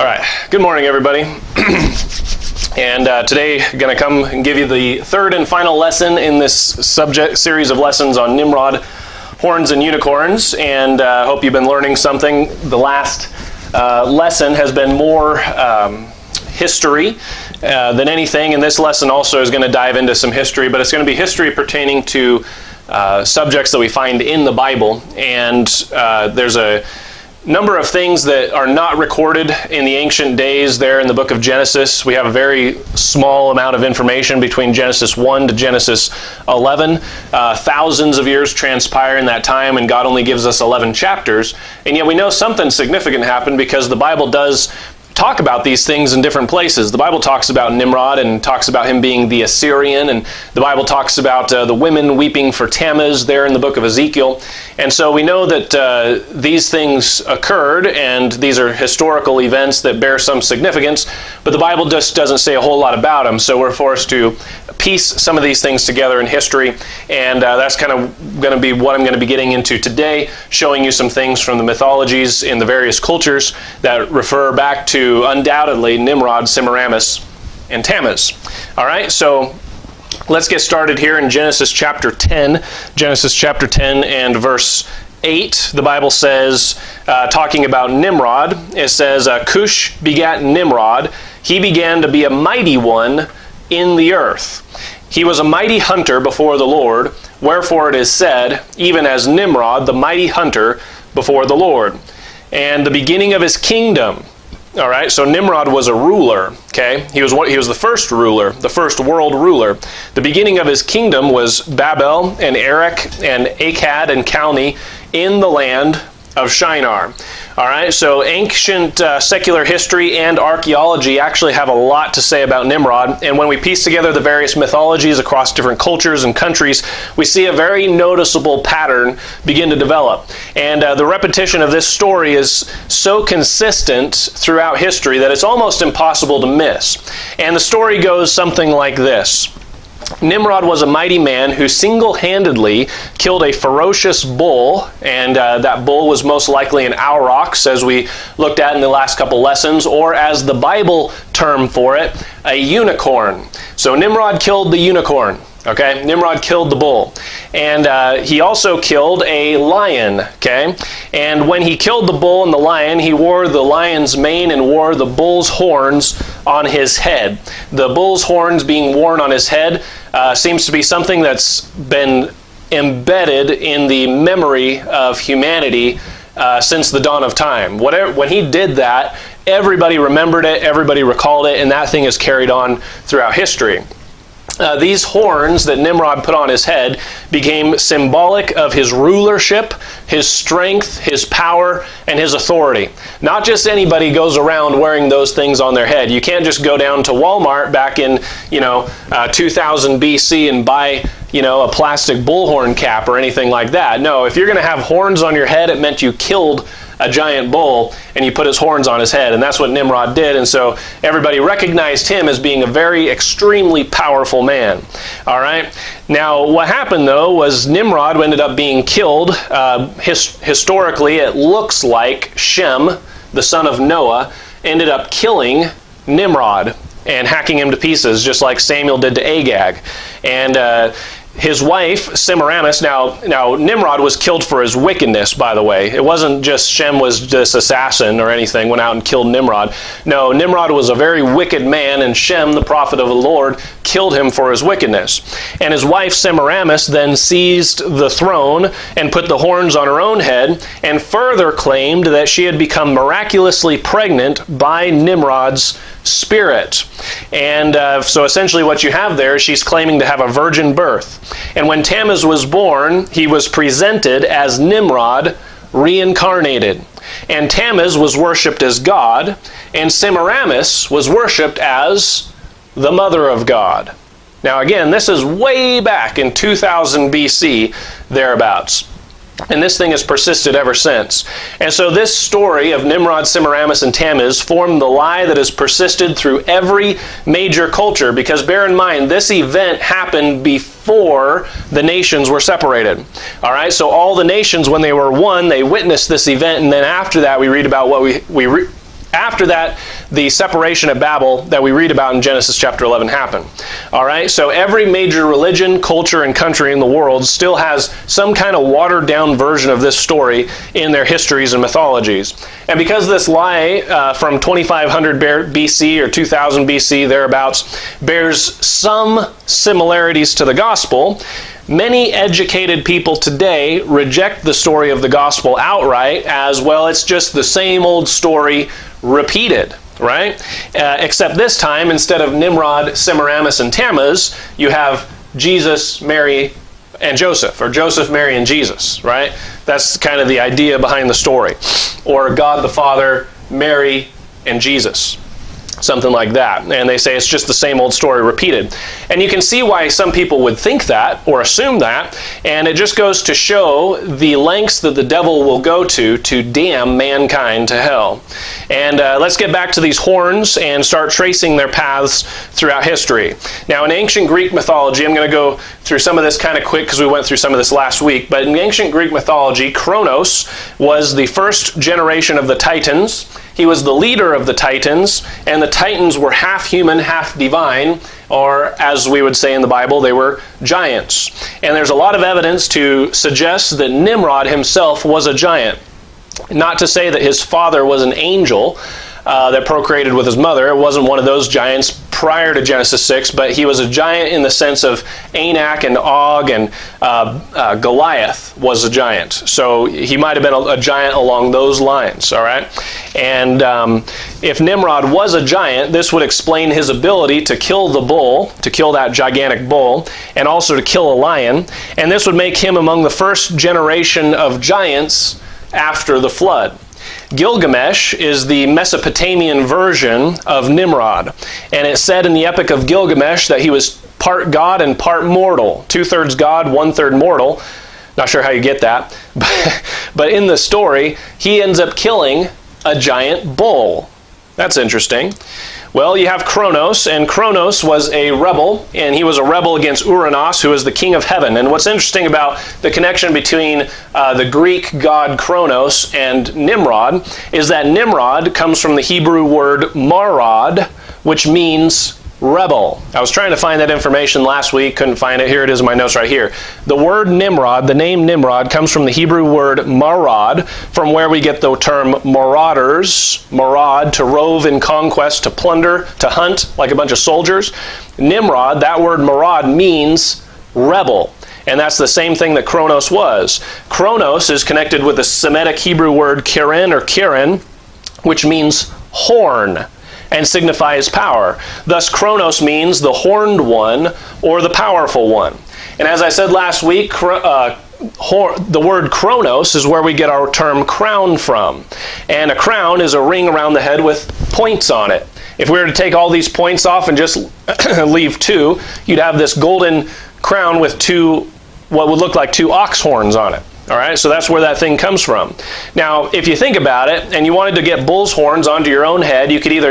All right, good morning, everybody. And today I'm going to come and give you the third and final lesson in this series of lessons on Nimrod, horns and unicorns, and I hope you've been learning something. The last lesson has been more history than anything, and this lesson also is going to dive into some history, but it's going to be history pertaining to subjects that we find in the Bible, and there's a number of things that are not recorded in the ancient days there in the book of Genesis. We have a very small amount of information between Genesis 1 to Genesis 11. Thousands of years transpire in that time, and God only gives us 11 chapters. And yet we know something significant happened because the Bible does talk about these things in different places. The Bible talks about Nimrod and talks about him being the Assyrian, and the Bible talks about the women weeping for Tammuz there in the book of Ezekiel. And so we know that these things occurred, and these are historical events that bear some significance, but the Bible just doesn't say a whole lot about them, so we're forced to piece some of these things together in history, and that's kind of going to be what I'm going to be getting into today, showing you some things from the mythologies in the various cultures that refer back to undoubtedly Nimrod, Semiramis, and Tammuz. All right, so let's get started here in Genesis chapter 10. Genesis chapter 10 and verse 8, the Bible says, talking about Nimrod, it says, Cush begat Nimrod. He began to be a mighty one in the earth. He was a mighty hunter before the Lord, wherefore it is said, even as Nimrod, the mighty hunter before the Lord. And the beginning of his kingdom. All right, so Nimrod was a ruler, okay? He was the first ruler, the first world ruler. The beginning of his kingdom was Babel and Erech and Akkad and Calneh in the land of Shinar. All right, so ancient secular history and archaeology actually have a lot to say about Nimrod, and when we piece together the various mythologies across different cultures and countries, we see a very noticeable pattern begin to develop. And the repetition of this story is so consistent throughout history that it's almost impossible to miss. And the story goes something like this. Nimrod was a mighty man who single-handedly killed a ferocious bull, and that bull was most likely an aurochs, as we looked at in the last couple lessons, or as the Bible term for it, a unicorn. So Nimrod killed the unicorn. Okay, Nimrod killed the bull, and he also killed a lion, okay? And when he killed the bull and the lion, he wore the lion's mane and wore the bull's horns on his head. The bull's horns being worn on his head seems to be something that's been embedded in the memory of humanity since the dawn of time. When he did that, everybody remembered it, everybody recalled it, and that thing is carried on throughout history. These horns that Nimrod put on his head became symbolic of his rulership, his strength, his power, and his authority. Not just anybody goes around wearing those things on their head. You can't just go down to Walmart back in 2000 BC and buy a plastic bullhorn cap or anything like that. No, if you're going to have horns on your head, it meant you killed a giant bull and you put his horns on his head, and that's what Nimrod did, and so everybody recognized him as being a very extremely powerful man. All right, now what happened though was Nimrod ended up being killed. Historically, it looks like Shem, the son of Noah, ended up killing Nimrod and hacking him to pieces, just like Samuel did to Agag. And his wife, Semiramis, now Nimrod was killed for his wickedness, by the way. It wasn't just Shem was this assassin or anything, went out and killed Nimrod. No, Nimrod was a very wicked man, and Shem, the prophet of the Lord, killed him for his wickedness. And his wife, Semiramis, then seized the throne and put the horns on her own head, and further claimed that she had become miraculously pregnant by Nimrod's spirit. And so essentially what you have there, she's claiming to have a virgin birth. And when Tammuz was born, he was presented as Nimrod reincarnated. And Tammuz was worshipped as God, and Semiramis was worshipped as the mother of God. Now again, this is way back in 2000 BC, thereabouts. And this thing has persisted ever since. And so this story of Nimrod, Semiramis, and Tammuz formed the lie that has persisted through every major culture, because bear in mind, this event happened before the nations were separated. All right, so all the nations, when they were one, they witnessed this event, and then after that we read about what we After that, the separation at Babel that we read about in Genesis chapter 11 happened. All right, so every major religion, culture, and country in the world still has some kind of watered-down version of this story in their histories and mythologies. And because this lie from 2500 BC or 2000 BC, thereabouts, bears some similarities to the gospel, many educated people today reject the story of the gospel outright as, well, it's just the same old story repeated, right? Except this time, instead of Nimrod, Semiramis, and Tammuz, you have Jesus, Mary, and Joseph, or Joseph, Mary, and Jesus, right? That's kind of the idea behind the story. Or God the Father, Mary, and Jesus. Something like that. And they say it's just the same old story repeated. And you can see why some people would think that or assume that. And it just goes to show the lengths that the devil will go to damn mankind to hell. And let's get back to these horns and start tracing their paths throughout history. Now, in ancient Greek mythology, I'm going to go through some of this kind of quick because we went through some of this last week. But in ancient Greek mythology, Kronos was the first generation of the Titans. He was the leader of the Titans, and the Titans were half human, half divine, or as we would say in the Bible, they were giants. And there's a lot of evidence to suggest that Nimrod himself was a giant. Not to say that his father was an angel that procreated with his mother. It wasn't one of those giants prior to Genesis 6, but he was a giant in the sense of Anak and Og, and Goliath was a giant. So he might have been a giant along those lines, all right? And if Nimrod was a giant, this would explain his ability to kill the bull, to kill that gigantic bull, and also to kill a lion. And this would make him among the first generation of giants after the flood. Gilgamesh is the Mesopotamian version of Nimrod. And it's said in the Epic of Gilgamesh that he was part god and part mortal. 2/3 god, 1/3 mortal. Not sure how you get that. But in the story, he ends up killing a giant bull. That's interesting. Well, you have Kronos, and Kronos was a rebel, and he was a rebel against Uranos, who is the king of heaven. And what's interesting about the connection between the Greek god Kronos and Nimrod is that Nimrod comes from the Hebrew word marad, which means rebel. I was trying to find that information last week, couldn't find it. Here it is in my notes right here. The word Nimrod, the name Nimrod, comes from the Hebrew word marad, from where we get the term marauders, marad, to rove in conquest, to plunder, to hunt, like a bunch of soldiers. Nimrod, that word marad, means rebel. And that's the same thing that Kronos was. Kronos is connected with the Semitic Hebrew word kirin, or kirin, which means horn, and signifies power. Thus, Kronos means the horned one or the powerful one. And as I said last week, the word Kronos is where we get our term crown from. And a crown is a ring around the head with points on it. If we were to take all these points off and just leave two, you'd have this golden crown with what would look like two ox horns on it. All right, so that's where that thing comes from. Now, if you think about it, and you wanted to get bull's horns onto your own head, you could either,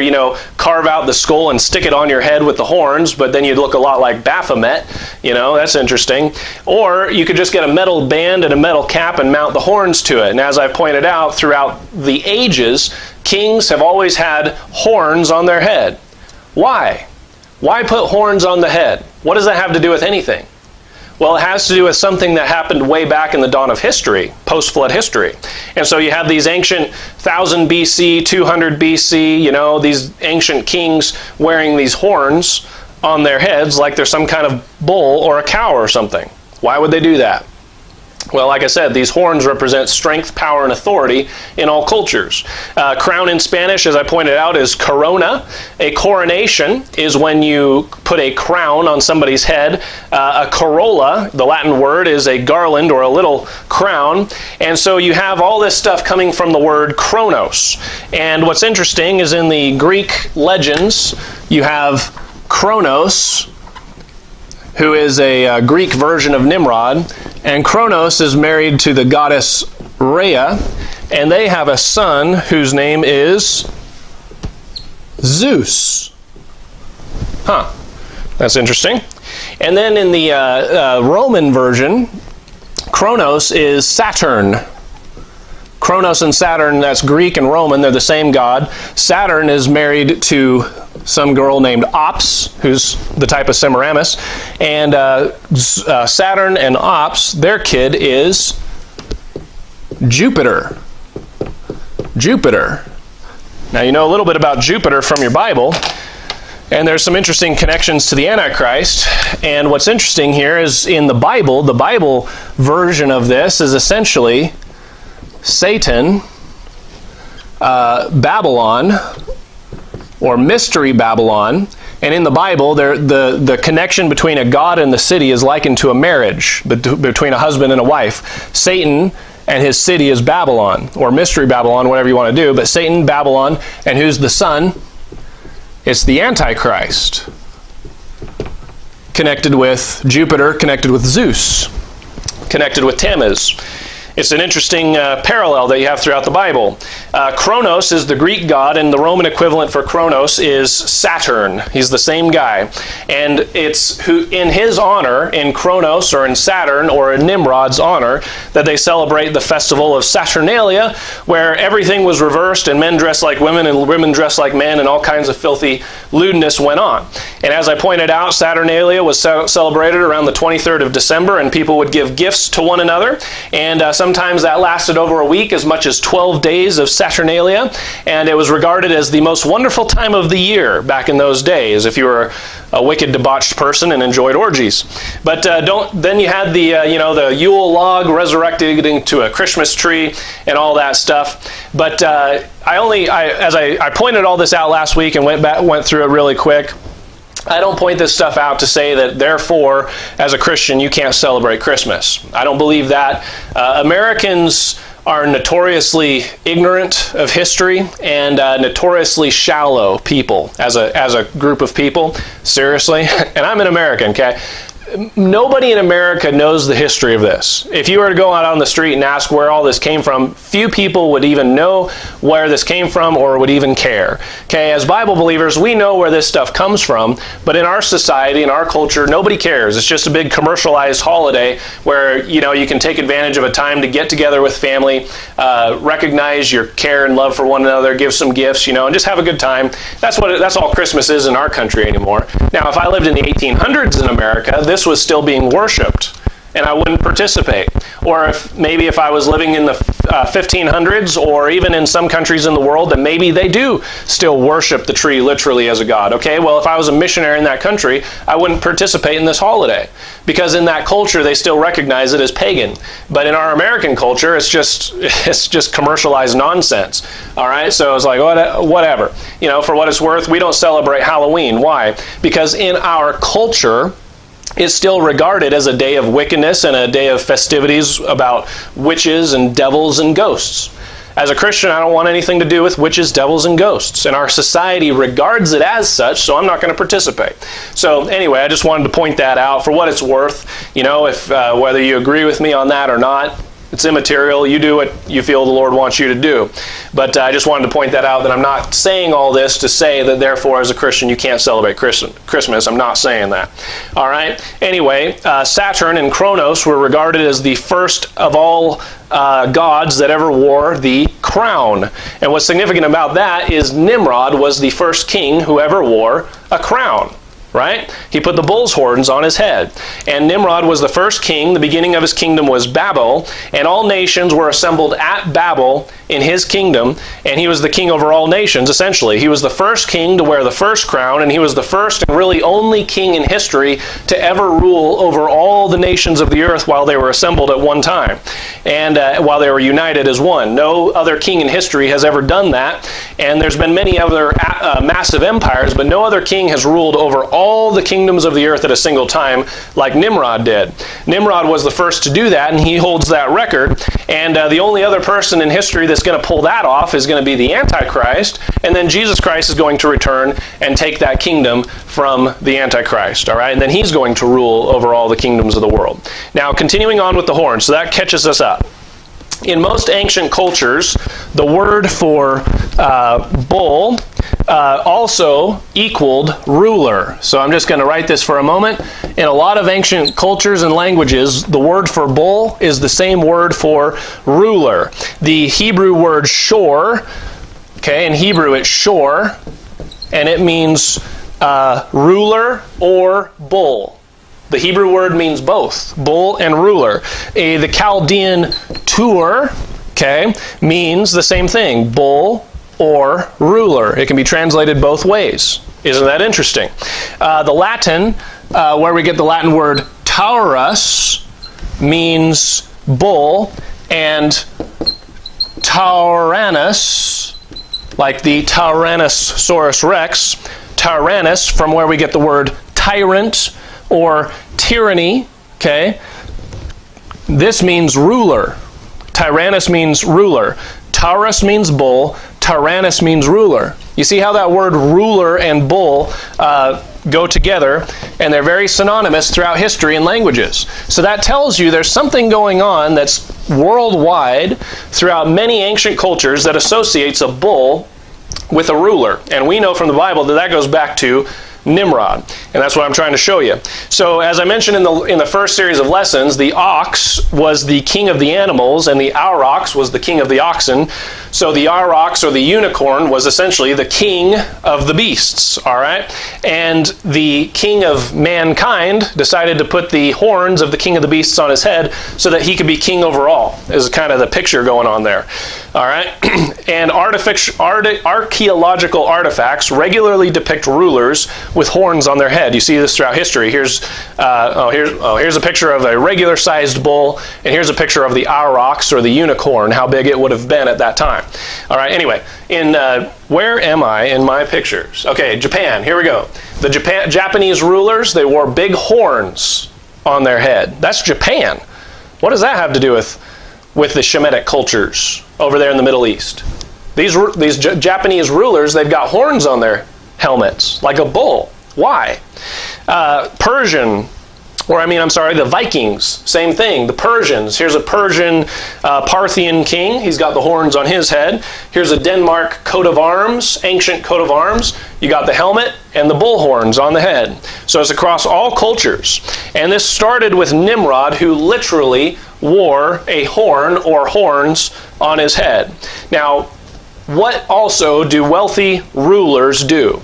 carve out the skull and stick it on your head with the horns, but then you'd look a lot like Baphomet. That's interesting. Or you could just get a metal band and a metal cap and mount the horns to it. And as I've pointed out, throughout the ages, kings have always had horns on their head. Why? Why put horns on the head? What does that have to do with anything? Well, it has to do with something that happened way back in the dawn of history, post-flood history. And so you have these ancient 1000 BC, 200 BC, these ancient kings wearing these horns on their heads like they're some kind of bull or a cow or something. Why would they do that? Well, like I said, these horns represent strength, power, and authority in all cultures. Crown in Spanish, as I pointed out, is corona. A coronation is when you put a crown on somebody's head. A corolla, the Latin word, is a garland or a little crown. And so you have all this stuff coming from the word Kronos. And what's interesting is in the Greek legends, you have Kronos, who is a Greek version of Nimrod, and Kronos is married to the goddess Rhea, and they have a son whose name is Zeus. That's interesting. And then in the Roman version, Kronos is Saturn. Kronos and Saturn, that's Greek and Roman, they're the same god. Saturn is married to some girl named Ops, who's the type of Semiramis. And Saturn and Ops, their kid is Jupiter. Jupiter. Now you know a little bit about Jupiter from your Bible, and there's some interesting connections to the Antichrist. And what's interesting here is in the Bible version of this is essentially Satan, Babylon, or Mystery Babylon. And in the Bible, the connection between a god and the city is likened to a marriage between a husband and a wife. Satan and his city is Babylon, or Mystery Babylon, whatever you want to do. But Satan, Babylon, and who's the son? It's the Antichrist. Connected with Jupiter, connected with Zeus, connected with Tammuz. It's an interesting parallel that you have throughout the Bible. Kronos is the Greek god, and the Roman equivalent for Kronos is Saturn. He's the same guy. And it's who, in his honor, in Kronos or in Saturn or in Nimrod's honor, that they celebrate the festival of Saturnalia, where everything was reversed and men dressed like women and women dressed like men, and all kinds of filthy lewdness went on. And as I pointed out, Saturnalia was celebrated around the 23rd of December, and people would give gifts to one another. And sometimes that lasted over a week, as much as 12 days of Saturnalia, and it was regarded as the most wonderful time of the year back in those days, if you were a wicked, debauched person and enjoyed orgies. But then you had the Yule log resurrected into a Christmas tree and all that stuff. But as I pointed all this out last week and went through it really quick, I don't point this stuff out to say that, therefore, as a Christian, you can't celebrate Christmas. I don't believe that. Americans are notoriously ignorant of history and notoriously shallow people as a group of people. Seriously. And I'm an American, okay? Nobody in America knows the history of this. If you were to go out on the street and ask where all this came from, few people would even know where this came from or would even care. Okay, as Bible believers, we know where this stuff comes from, but in our society, in our culture, nobody cares. It's just a big commercialized holiday where, you can take advantage of a time to get together with family, recognize your care and love for one another, give some gifts, and just have a good time. That's all Christmas is in our country anymore. Now, if I lived in the 1800s in America, this was still being worshipped, and I wouldn't participate. Or if I was living in the 1500s, or even in some countries in the world that maybe they do still worship the tree literally as a god. Okay, well, if I was a missionary in that country, I wouldn't participate in this holiday, because in that culture they still recognize it as pagan. But in our American culture, it's just commercialized nonsense. All right, so it's like whatever. For what it's worth, we don't celebrate Halloween. Why? Because in our culture, is still regarded as a day of wickedness and a day of festivities about witches and devils and ghosts. As a Christian, I don't want anything to do with witches, devils, and ghosts. And our society regards it as such, so I'm not going to participate. So anyway, I just wanted to point that out for what it's worth. If whether you agree with me on that or not, it's immaterial. You do what you feel the Lord wants you to do. But I just wanted to point that out, that I'm not saying all this to say that therefore as a Christian you can't celebrate Christmas. I'm not saying that. All right. Anyway, Saturn and Kronos were regarded as the first of all gods that ever wore the crown. And what's significant about that is Nimrod was the first king who ever wore a crown. Right? He put the bull's horns on his head. And Nimrod was the first king. The beginning of his kingdom was Babel, and all nations were assembled at Babel in his kingdom, and he was the king over all nations, essentially. He was the first king to wear the first crown, and he was the first and really only king in history to ever rule over all the nations of the earth while they were assembled at one time, and while they were united as one. No other king in history has ever done that, and there's been many other massive empires, but no other king has ruled over all the kingdoms of the earth at a single time like Nimrod did. Nimrod was the first to do that, and he holds that record. And the only other person in history that's going to pull that off is going to be the Antichrist, and then Jesus Christ is going to return and take that kingdom from the Antichrist, all right? And then he's going to rule over all the kingdoms of the world. Now, continuing on with the horn, so that catches us up. In most ancient cultures, the word for bull also equaled ruler. So I'm just going to write this for a moment. In a lot of ancient cultures and languages, the word for bull is the same word for ruler. The Hebrew word shor, okay, in Hebrew it's shor, and it means ruler or bull. The Hebrew word means both, bull and ruler. The Chaldean tur, okay, means the same thing, bull or ruler. It can be translated both ways. Isn't that interesting? The Latin, where we get the Latin word taurus, means bull, and tyrannus, like the Tyrannosaurus rex, tyrannus, from where we get the word tyrant or tyranny, okay? This means ruler. Tyrannus means ruler. Taurus means bull. Tyrannus means ruler. You see how that word ruler and bull go together, and they're very synonymous throughout history and languages. So that tells you there's something going on that's worldwide throughout many ancient cultures that associates a bull with a ruler. And we know from the Bible that that goes back to Nimrod, and that's what I'm trying to show you. So as I mentioned in the first series of lessons, the ox was the king of the animals, and the aurochs was the king of the oxen. So the aurochs, or the unicorn, was essentially the king of the beasts, all right? And the king of mankind decided to put the horns of the king of the beasts on his head so that he could be king over all, is kind of the picture going on there, all right? And archaeological artifacts regularly depict rulers with horns on their head. You see this throughout history. Here's a picture of a regular-sized bull, and here's a picture of the aurochs, or the unicorn, how big it would have been at that time. All right, anyway, where am I in my pictures? Okay, Japan, here we go. The Japanese rulers, they wore big horns on their head. That's Japan. What does that have to do with the Shemitic cultures over there in the Middle East? These Japanese rulers, they've got horns on their helmets, like a bull. Why? The Vikings, same thing. The Persians, here's a Persian Parthian king. He's got the horns on his head. Here's a Denmark coat of arms, ancient coat of arms. You got the helmet and the bull horns on the head. So it's across all cultures. And this started with Nimrod, who literally wore a horn or horns on his head. Now, what also do wealthy rulers do?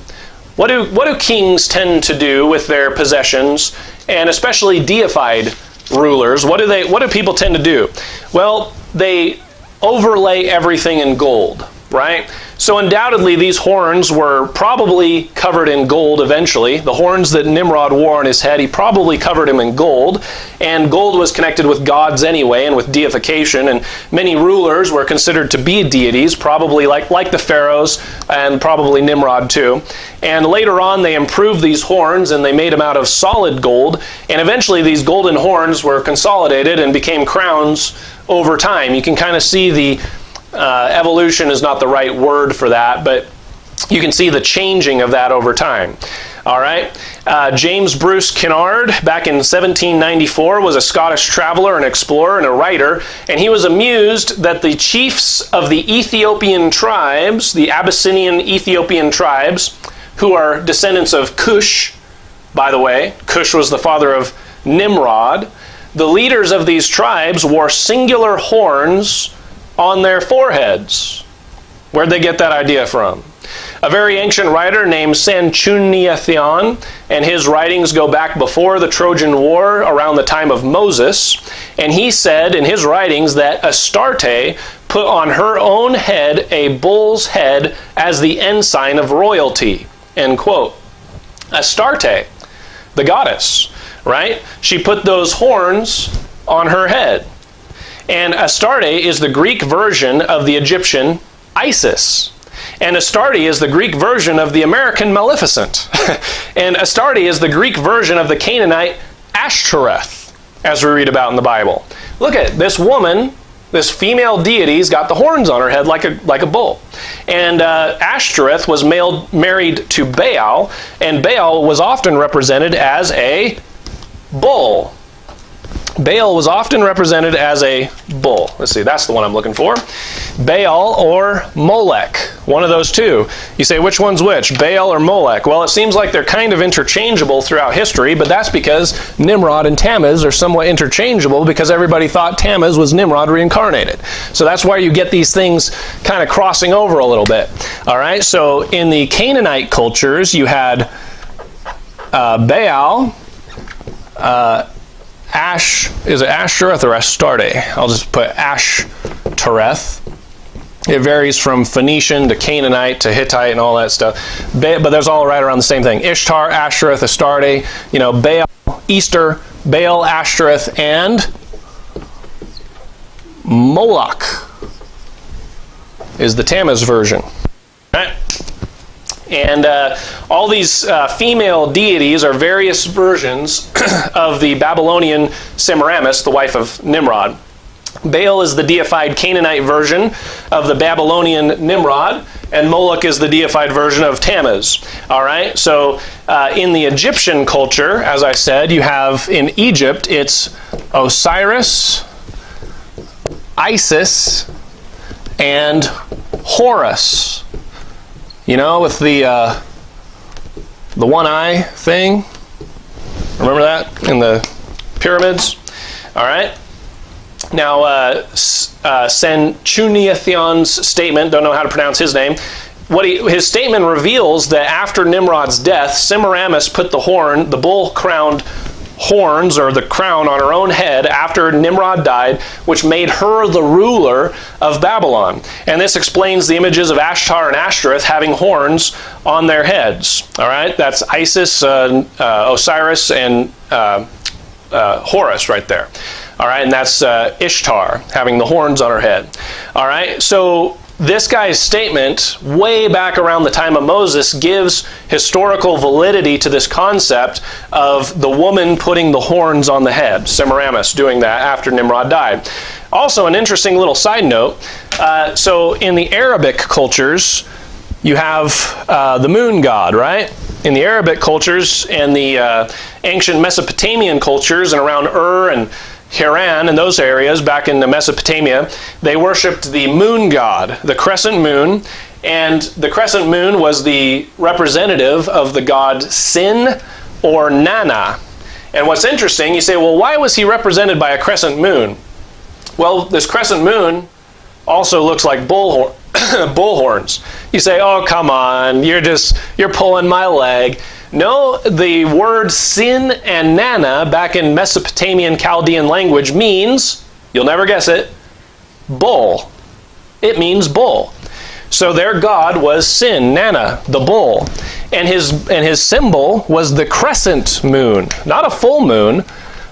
What do kings tend to do with their possessions, and especially deified rulers? What do people tend to do? Well, they overlay everything in gold, right? So undoubtedly these horns were probably covered in gold eventually. The horns that Nimrod wore on his head, he probably covered him in gold, and gold was connected with gods anyway and with deification, and many rulers were considered to be deities, probably like the pharaohs, and probably Nimrod too. And later on they improved these horns and they made them out of solid gold, and eventually these golden horns were consolidated and became crowns over time. You can kind of see the evolution is not the right word for that, but you can see the changing of that over time. All right. James Bruce Kennard, back in 1794, was a Scottish traveler, an explorer, and a writer, and he was amused that the chiefs of the Ethiopian tribes, the Abyssinian Ethiopian tribes, who are descendants of Cush, by the way, Cush was the father of Nimrod, the leaders of these tribes wore singular horns on their foreheads. Where'd they get that idea from? A very ancient writer named Sanchuniathon, and his writings go back before the Trojan War, around the time of Moses, and he said in his writings that Astarte put on her own head a bull's head as the ensign of royalty, end quote. Astarte, the goddess, right? She put those horns on her head. And Astarte is the Greek version of the Egyptian Isis. And Astarte is the Greek version of the American Maleficent. And Astarte is the Greek version of the Canaanite Ashtoreth, as we read about in the Bible. Look at this woman, this female deity's got the horns on her head like a bull. And Ashtoreth was married to Baal, and Baal was often represented as a bull. Baal was often represented as a bull. Let's see, that's the one I'm looking for. Baal or Molech, one of those two. You say, which one's which, Baal or Molech? Well, it seems like they're kind of interchangeable throughout history, but that's because Nimrod and Tammuz are somewhat interchangeable because everybody thought Tammuz was Nimrod reincarnated. So that's why you get these things kind of crossing over a little bit. All right, so in the Canaanite cultures, you had Baal, is it Ashtoreth or Astarte? I'll just put Ashtoreth. It varies from Phoenician to Canaanite to Hittite and all that stuff. But there's all right around the same thing. Ishtar, Ashtoreth, Astarte, Baal, Easter, Baal, Ashtoreth, and Moloch is the Tammuz version. All right? And all these female deities are various versions of the Babylonian Semiramis, the wife of Nimrod. Baal is the deified Canaanite version of the Babylonian Nimrod, and Moloch is the deified version of Tammuz. All right, so in the Egyptian culture, as I said, you have in Egypt, it's Osiris, Isis, and Horus. With the one eye thing. Remember that in the pyramids? All right. Now, Senchuniathon's statement, don't know how to pronounce his name, his statement reveals that after Nimrod's death, Semiramis put the bull-crowned horns, or the crown, on her own head after Nimrod died, which made her the ruler of Babylon. And this explains the images of Ashtar and Ashtoreth having horns on their heads. All right, that's Isis, Osiris, and Horus right there. All right, and that's Ishtar having the horns on her head. All right, so this guy's statement, way back around the time of Moses, gives historical validity to this concept of the woman putting the horns on the head, Semiramis doing that after Nimrod died. Also, an interesting little side note, so in the Arabic cultures, you have the moon god, right? In the Arabic cultures and the ancient Mesopotamian cultures and around Ur and Haran and those areas back in Mesopotamia, they worshipped the moon god, the crescent moon, and the crescent moon was the representative of the god Sin or Nana. And what's interesting, you say, well, why was he represented by a crescent moon? Well, this crescent moon also looks like bull horns. You say, oh, come on, you're pulling my leg. No, the word Sin and Nana back in Mesopotamian Chaldean language means, you'll never guess it, bull. It means bull. So their god was Sin, Nana, the bull. And his symbol was the crescent moon. Not a full moon,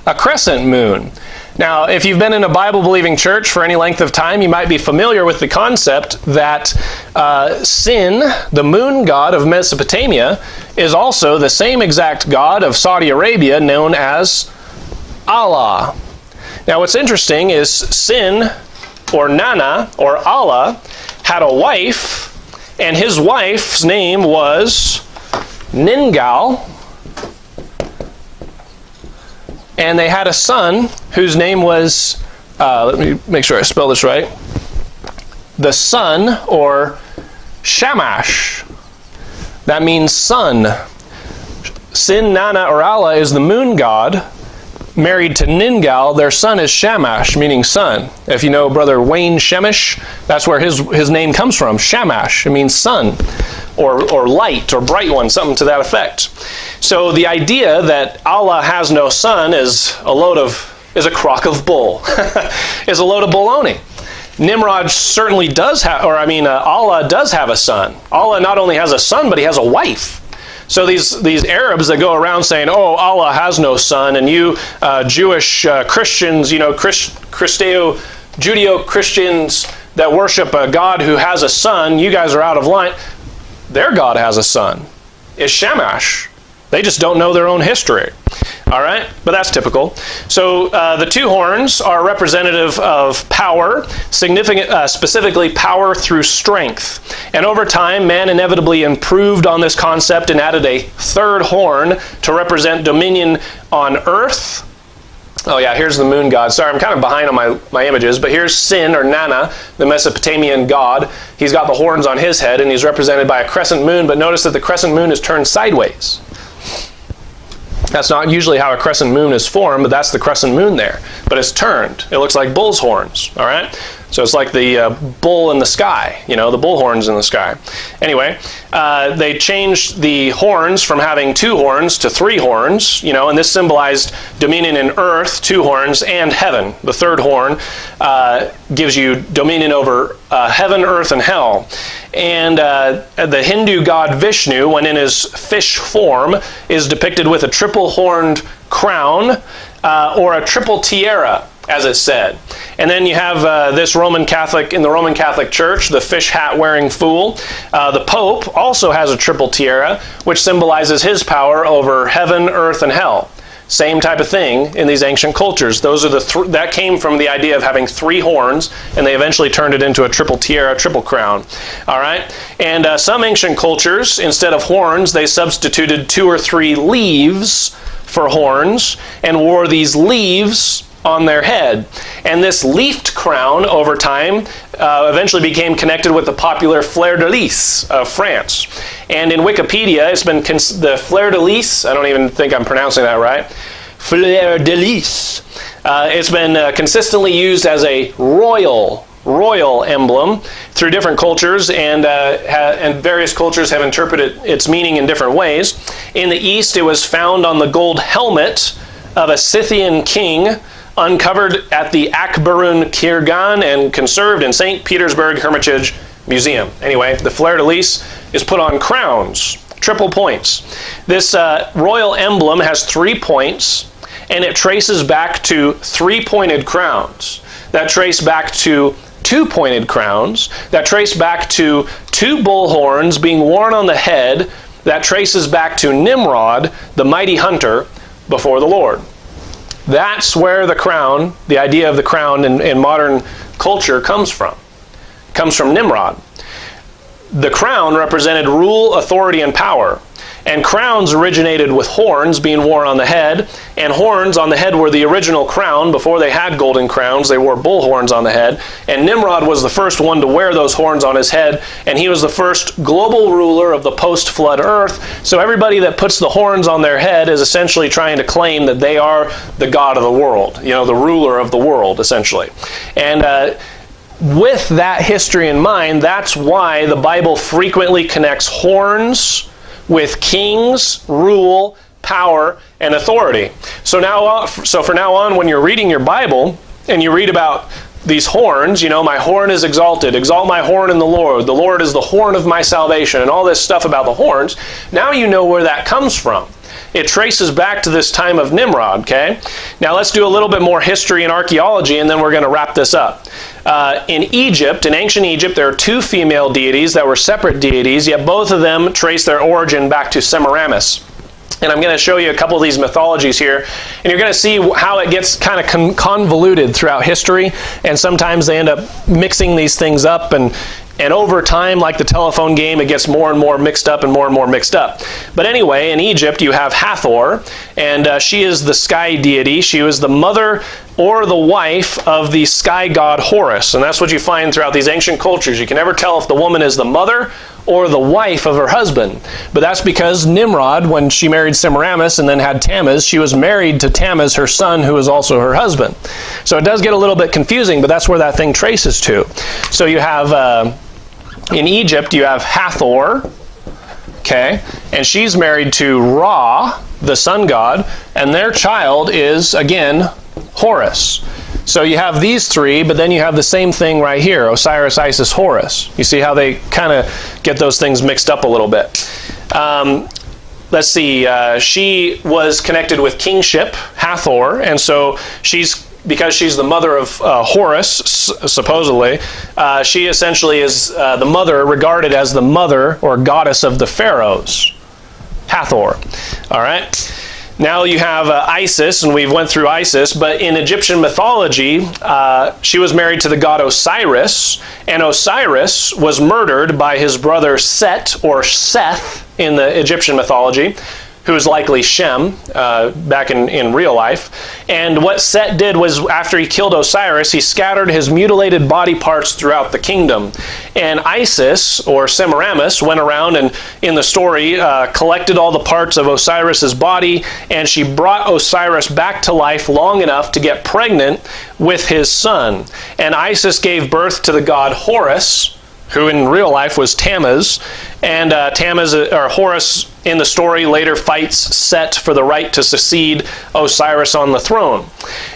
a crescent moon. Now, if you've been in a Bible-believing church for any length of time, you might be familiar with the concept that Sin, the moon god of Mesopotamia, is also the same exact god of Saudi Arabia known as Allah. Now, what's interesting is Sin, or Nana, or Allah, had a wife, and his wife's name was Ningal. And they had a son whose name was, let me make sure I spell this right, the son, or Shamash. That means son. Sin, Nana, or Allah is the moon god. Married to Ningal, their son is Shamash, meaning son. If you know Brother Wayne Shemish, that's where his name comes from, Shamash. It means son, or light, or bright one, something to that effect. So the idea that Allah has no son is a crock of bull, is a load of baloney. Nimrod certainly does have, Allah does have a son. Allah not only has a son, but he has a wife. So these Arabs that go around saying, oh, Allah has no son, and you Jewish Christians, Judeo-Christians that worship a God who has a son, you guys are out of line. Their God has a son. It's Shamash. They just don't know their own history. All right? But that's typical. So the two horns are representative of power, specifically power through strength. And over time, man inevitably improved on this concept and added a third horn to represent dominion on earth Oh yeah, here's the moon god. Sorry, I'm kind of behind on my images, but here's Sin, or Nana, the Mesopotamian god. He's got the horns on his head, and he's represented by a crescent moon, but notice that the crescent moon is turned sideways. That's not usually how a crescent moon is formed, but that's the crescent moon there. But it's turned. It looks like bull's horns, all right? So it's like the bull in the sky, you know, the bull horns in the sky. Anyway, they changed the horns from having 2 horns to 3 horns, you know, and this symbolized dominion in earth, 2 horns, and heaven. The 3rd horn gives you dominion over heaven, earth, and hell. And the Hindu god Vishnu, when in his fish form, is depicted with a triple-horned crown or a triple tiara, as it's said. And then you have this Roman Catholic, in the Roman Catholic Church, the fish hat wearing fool. The Pope also has a triple tiara, which symbolizes his power over heaven, earth, and hell. Same type of thing in these ancient cultures. Those are that came from the idea of having 3 horns, and they eventually turned it into a triple tiara, triple crown. All right? And some ancient cultures, instead of horns, they substituted 2 or 3 leaves for horns and wore these leaves on their head. And this leafed crown, over time, eventually became connected with the popular fleur-de-lis of France. And in Wikipedia, it's been the fleur-de-lis, I don't even think I'm pronouncing that right, fleur-de-lis. It's been consistently used as a royal emblem through different cultures, and various cultures have interpreted its meaning in different ways. In the East, it was found on the gold helmet of a Scythian king, uncovered at the Akbarun Kurgan and conserved in St. Petersburg Hermitage Museum. Anyway, the fleur-de-lis is put on crowns, triple points. This royal emblem has 3 points, and it traces back to 3-pointed crowns. That trace back to 2-pointed crowns. That trace back to 2 bull horns being worn on the head. That traces back to Nimrod, the mighty hunter, before the Lord. That's where the crown, the idea of the crown in modern culture comes from. It comes from Nimrod. The crown represented rule, authority, and power. And crowns originated with horns being worn on the head, and horns on the head were the original crown. Before they had golden crowns, they wore bull horns on the head. And Nimrod was the first one to wear those horns on his head, and he was the first global ruler of the post-flood earth. So everybody that puts the horns on their head is essentially trying to claim that they are the god of the world, you know, the ruler of the world, essentially. And with that history in mind, that's why the Bible frequently connects horns with kings, rule, power, and authority. So from now on, when you're reading your Bible and you read about these horns, you know, my horn is exalted, exalt my horn in the Lord is the horn of my salvation, and all this stuff about the horns, now you know where that comes from. It traces back to this time of Nimrod, okay? Now let's do a little bit more history and archaeology, and then we're going to wrap this up. In Egypt, in ancient Egypt, there are 2 female deities that were separate deities, yet both of them trace their origin back to Semiramis. And I'm going to show you a couple of these mythologies here, and you're going to see how it gets kind of convoluted throughout history, and sometimes they end up mixing these things up, and over time, like the telephone game, it gets more and more mixed up and more mixed up. But anyway, in Egypt, you have Hathor, and she is the sky deity. She was the mother or the wife of the sky god Horus, and that's what you find throughout these ancient cultures. You can never tell if the woman is the mother or the wife of her husband. But that's because Nimrod, when she married Semiramis and then had Tammuz, she was married to Tammuz, her son, who was also her husband. So it does get a little bit confusing, but that's where that thing traces to. So you have, in Egypt, you have Hathor, okay, and she's married to Ra, the sun god, and their child is, again, Horus. So you have these 3, but then you have the same thing right here, Osiris, Isis, Horus. You see how they kind of get those things mixed up a little bit. Let's see, she was connected with kingship, Hathor, and so because she's the mother of Horus, supposedly, she essentially is the mother, regarded as the mother or goddess of the pharaohs, Hathor. All right. Now you have Isis, and we've went through Isis, but in Egyptian mythology, she was married to the god Osiris, and Osiris was murdered by his brother Set, or Seth, in the Egyptian mythology. who is likely Shem, back in real life. And what Set did was, after he killed Osiris, he scattered his mutilated body parts throughout the kingdom. And Isis, or Semiramis, went around and, in the story, collected all the parts of Osiris's body, and she brought Osiris back to life long enough to get pregnant with his son. And Isis gave birth to the god Horus, who in real life was Tammuz, and Horus in the story later fights Set for the right to succeed Osiris on the throne.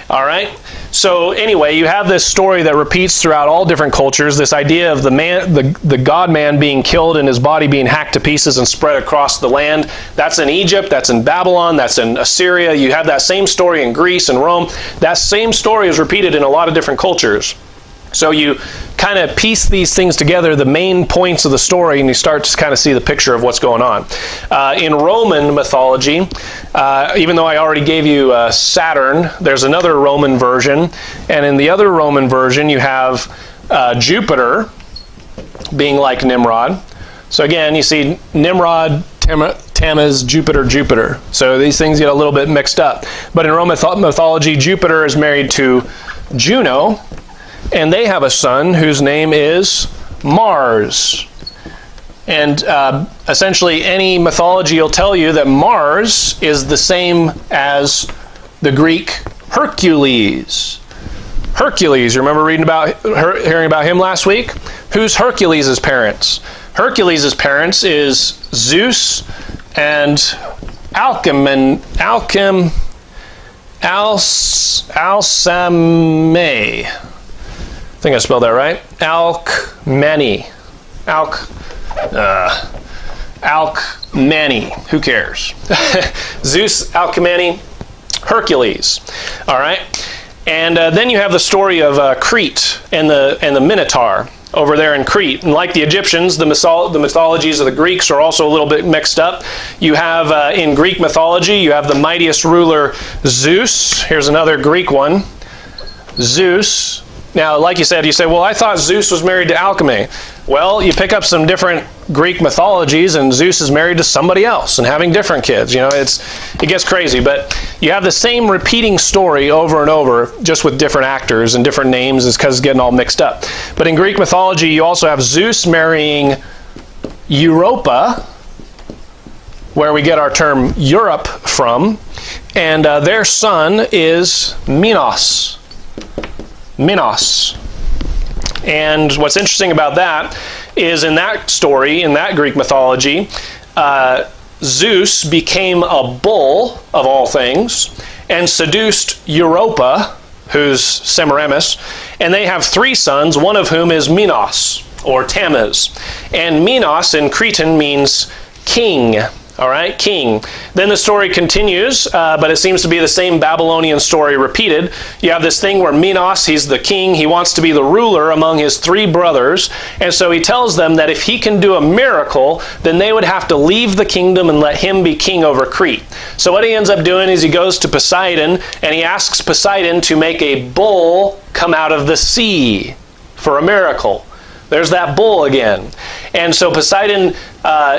All right. So anyway, you have this story that repeats throughout all different cultures. This idea of the God-man being killed and his body being hacked to pieces and spread across the land. That's in Egypt. That's in Babylon. That's in Assyria. You have that same story in Greece and Rome. That same story is repeated in a lot of different cultures. So you kind of piece these things together, the main points of the story, and you start to kind of see the picture of what's going on. In Roman mythology, even though I already gave you Saturn, there's another Roman version. And in the other Roman version, you have Jupiter being like Nimrod. So again, you see Nimrod, Tammuz, Jupiter. So these things get a little bit mixed up. But in Roman mythology, Jupiter is married to Juno, and they have a son whose name is Mars. And essentially any mythology will tell you that Mars is the same as the Greek Hercules. Hercules, you remember hearing about him last week? Who's Hercules' parents? Hercules' parents is Zeus and Alcime. I think I spelled that right. Alcmene. Alcmene. Who cares? Zeus, Alcmene, Hercules. All right. And then you have the story of Crete and the Minotaur over there in Crete. And like the Egyptians, the mythologies of the Greeks are also a little bit mixed up. You have, in Greek mythology, you have the mightiest ruler Zeus. Here's another Greek one. Zeus. Now, like you say, well, I thought Zeus was married to Alcmene. Well, you pick up some different Greek mythologies, and Zeus is married to somebody else and having different kids. You know, it gets crazy. But you have the same repeating story over and over, just with different actors and different names. It's because it's getting all mixed up. But in Greek mythology, you also have Zeus marrying Europa, where we get our term Europe from. And their son is Minos. And what's interesting about that is, in that story, in that Greek mythology, Zeus became a bull, of all things, and seduced Europa, who's Semiramis, and they have 3 sons, one of whom is Minos, or Tammuz. And Minos in Cretan means king. All right, king. Then the story continues, but it seems to be the same Babylonian story repeated. You have this thing where Minos, he's the king. He wants to be the ruler among his 3 brothers. And so he tells them that if he can do a miracle, then they would have to leave the kingdom and let him be king over Crete. So what he ends up doing is he goes to Poseidon, and he asks Poseidon to make a bull come out of the sea for a miracle. There's that bull again. And so Poseidon,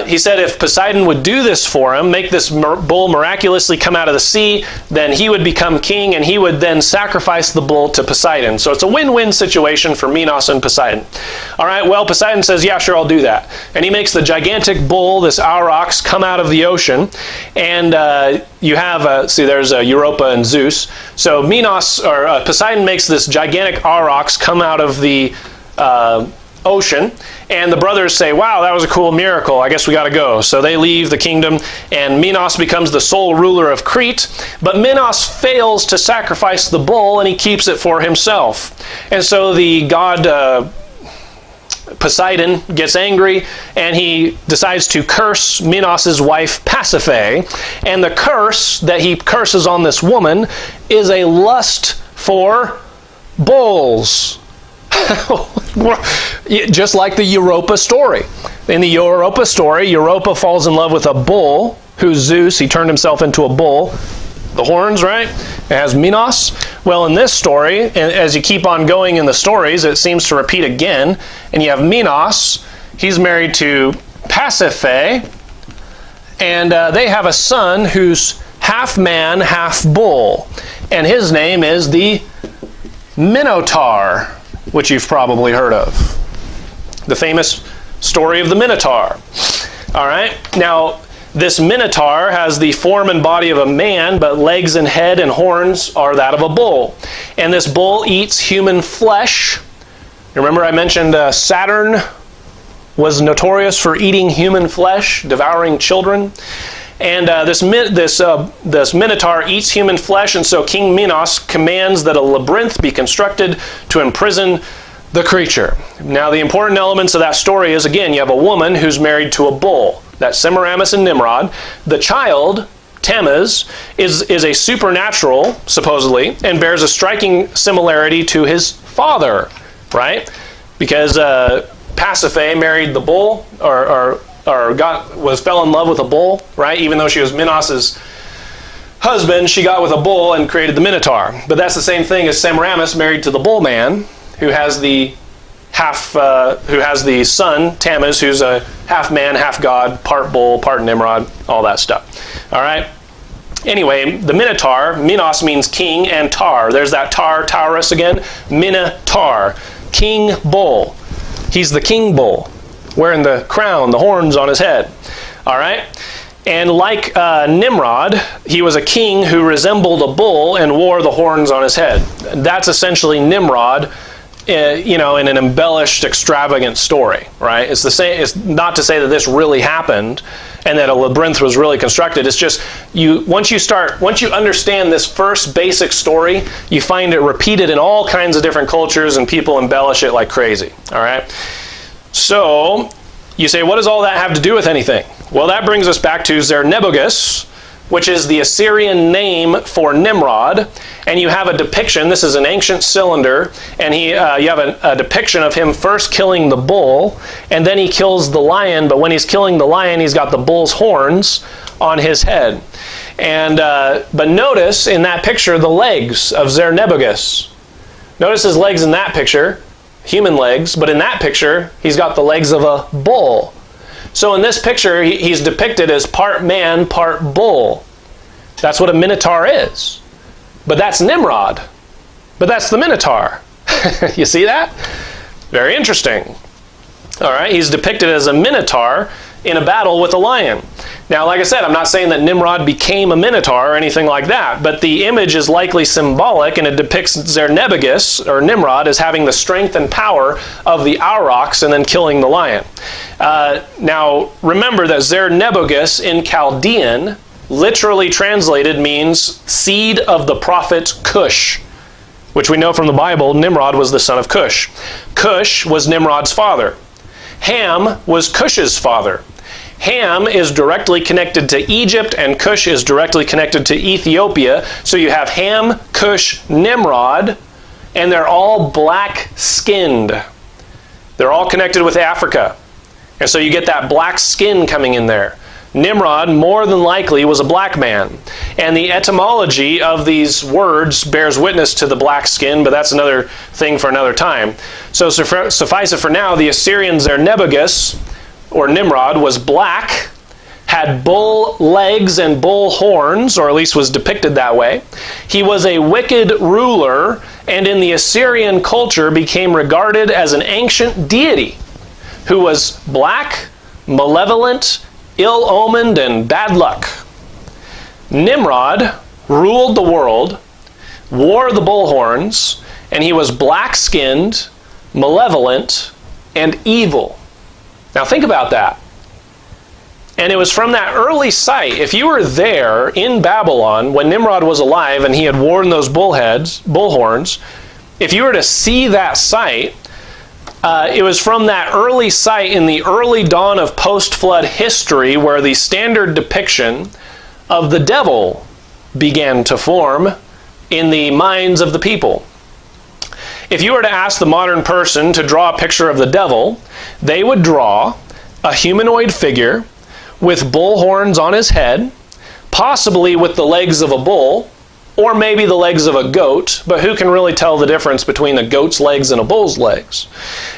he said if Poseidon would do this for him, make this bull miraculously come out of the sea, then he would become king, and he would then sacrifice the bull to Poseidon. So it's a win-win situation for Minos and Poseidon. All right, well, Poseidon says, yeah, sure, I'll do that. And he makes the gigantic bull, this aurochs, come out of the ocean. And you have, see, there's Europa and Zeus. So Poseidon makes this gigantic aurochs come out of the ocean, and the brothers say, wow, that was a cool miracle, I guess we got to go. So they leave the kingdom, and Minos becomes the sole ruler of Crete, but Minos fails to sacrifice the bull, and he keeps it for himself. And so the god Poseidon gets angry, and he decides to curse Minos' wife Pasiphae, and the curse that he curses on this woman is a lust for bulls. Just like the Europa story. In the Europa story, Europa falls in love with a bull, who's Zeus. He turned himself into a bull. The horns, right? It has Minos. Well, in this story, and as you keep on going in the stories, it seems to repeat again. And you have Minos. He's married to Pasiphae. And they have a son who's half man, half bull. And his name is the Minotaur, which you've probably heard of. The famous story of the Minotaur. All right, now this Minotaur has the form and body of a man, but legs and head and horns are that of a bull. And this bull eats human flesh. Remember I mentioned Saturn was notorious for eating human flesh, devouring children. And this Minotaur eats human flesh, and so King Minos commands that a labyrinth be constructed to imprison the creature. Now the important elements of that story is, again, you have a woman who's married to a bull. That's Semiramis and Nimrod. The child, Tammuz, is a supernatural, supposedly, and bears a striking similarity to his father, right? Because Pasiphae married the bull, or fell in love with a bull, right? Even though she was Minos's husband, she got with a bull and created the Minotaur. But that's the same thing as Semiramis married to the bull man, who has the son Tammuz, who's a half man, half god, part bull, part Nimrod, all that stuff. All right. Anyway, the Minotaur, Minos means king, and Tar. There's that Taurus again. Minotaur, king bull. He's the king bull, wearing the crown, the horns on his head. All right. And like Nimrod, he was a king who resembled a bull and wore the horns on his head. That's essentially Nimrod. In an embellished, extravagant story, right? It's the same. It's not to say that this really happened and that a labyrinth was really constructed. It's just once you understand this first basic story, you find it repeated in all kinds of different cultures, and people embellish it like crazy. All right. So you say, what does all that have to do with anything? Well, that brings us back to Zer-Nebogus, which is the Assyrian name for Nimrod. And you have a depiction, this is an ancient cylinder, and you have a depiction of him first killing the bull, and then he kills the lion, but when he's killing the lion, he's got the bull's horns on his head. And but notice in that picture the legs of Zer-Nebogus. Notice his legs in that picture, human legs, but in that picture, he's got the legs of a bull. So in this picture, he's depicted as part man, part bull. That's what a Minotaur is. But that's Nimrod. But that's the Minotaur. You see that? Very interesting. All right, he's depicted as a Minotaur in a battle with a lion. Now, like I said, I'm not saying that Nimrod became a Minotaur or anything like that, but the image is likely symbolic, and it depicts Zer-Nebogus, or Nimrod, as having the strength and power of the aurochs and then killing the lion. Now, remember that Zer-Nebogus in Chaldean, literally translated, means seed of the prophet Cush, which we know from the Bible, Nimrod was the son of Cush. Cush was Nimrod's father. Ham was Cush's father. Ham is directly connected to Egypt, and Cush is directly connected to Ethiopia. So you have Ham, Cush, Nimrod, and they're all black-skinned. They're all connected with Africa. And so you get that black skin coming in there. Nimrod, more than likely, was a black man. And the etymology of these words bears witness to the black skin, but that's another thing for another time. So suffice it for now, the Assyrian Zer-Nebogus, or Nimrod, was black, had bull legs and bull horns, or at least was depicted that way. He was a wicked ruler, and in the Assyrian culture became regarded as an ancient deity who was black, malevolent, ill-omened, and bad luck. Nimrod ruled the world, wore the bull horns, and he was black-skinned, malevolent, and evil. Now think about that. And it was from that early site. If you were there in Babylon when Nimrod was alive and he had worn those bull horns, if you were to see that site, it was from that early site in the early dawn of post-flood history where the standard depiction of the devil began to form in the minds of the people. If you were to ask the modern person to draw a picture of the devil, they would draw a humanoid figure with bull horns on his head, possibly with the legs of a bull, or maybe the legs of a goat, but who can really tell the difference between a goat's legs and a bull's legs?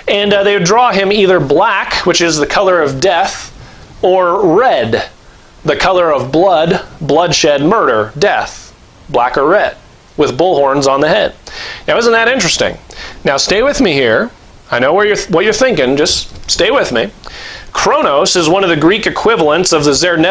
And they would draw him either black, which is the color of death, or red, the color of blood, bloodshed, murder, death, black or red, with bull horns on the head. Now, isn't that interesting? Now, stay with me here. I know what you're thinking. Just stay with me. Kronos is one of the Greek equivalents of the Cherubim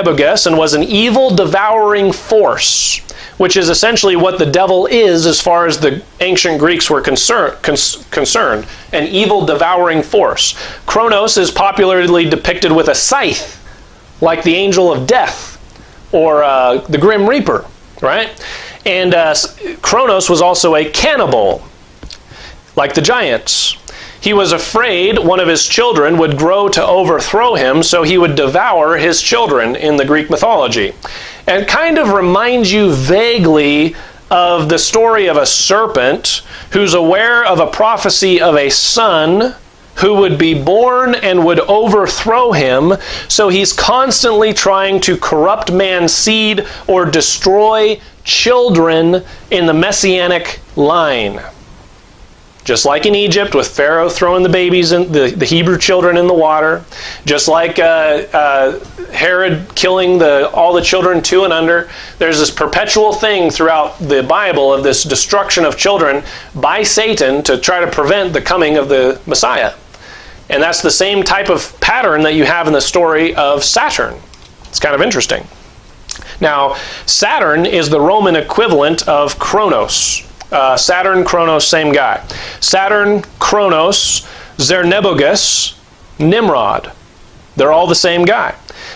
and was an evil devouring force, which is essentially what the devil is as far as the ancient Greeks were concerned, an evil devouring force. Kronos is popularly depicted with a scythe, like the angel of death, or the Grim Reaper, right? And Kronos was also a cannibal, like the giants. He was afraid one of his children would grow to overthrow him, so he would devour his children in the Greek mythology. And kind of reminds you vaguely of the story of a serpent who's aware of a prophecy of a son who would be born and would overthrow him, so he's constantly trying to corrupt man's seed or destroy children in the messianic line. Just like in Egypt with Pharaoh throwing the babies, the Hebrew children in the water. Just like Herod killing all the children 2 and under. There's this perpetual thing throughout the Bible of this destruction of children by Satan to try to prevent the coming of the Messiah. And that's the same type of pattern that you have in the story of Saturn. It's kind of interesting. Now, Saturn is the Roman equivalent of Kronos. Saturn, Kronos, same guy. Saturn, Kronos, Cherubim, Nimrod. They're all the same guy.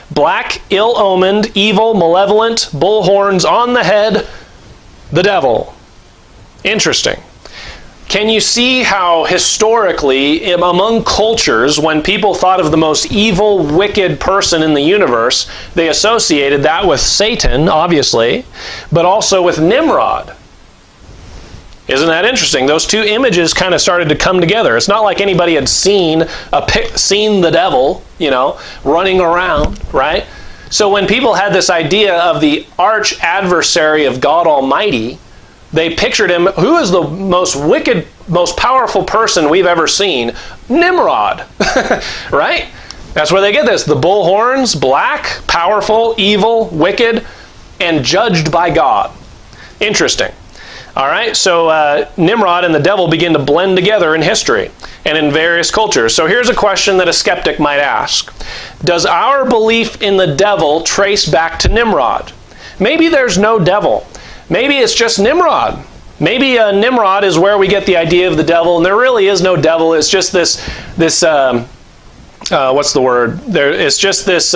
Black, ill-omened, evil, malevolent, bull horns on the head, the devil. Interesting. Can you see how historically, among cultures, when people thought of the most evil, wicked person in the universe, they associated that with Satan, obviously, but also with Nimrod. Isn't that interesting? Those two images kind of started to come together. It's not like anybody had seen the devil, running around, right? So when people had this idea of the arch adversary of God Almighty, they pictured him, who is the most wicked, most powerful person we've ever seen? Nimrod, right? That's where they get this. The bull horns, black, powerful, evil, wicked, and judged by God. Interesting. All right, so Nimrod and the devil begin to blend together in history and in various cultures. So here's a question that a skeptic might ask. Does our belief in the devil trace back to Nimrod? Maybe there's no devil. Maybe it's just Nimrod. Maybe Nimrod is where we get the idea of the devil, and there really is no devil. It's just this what's the word? It's just this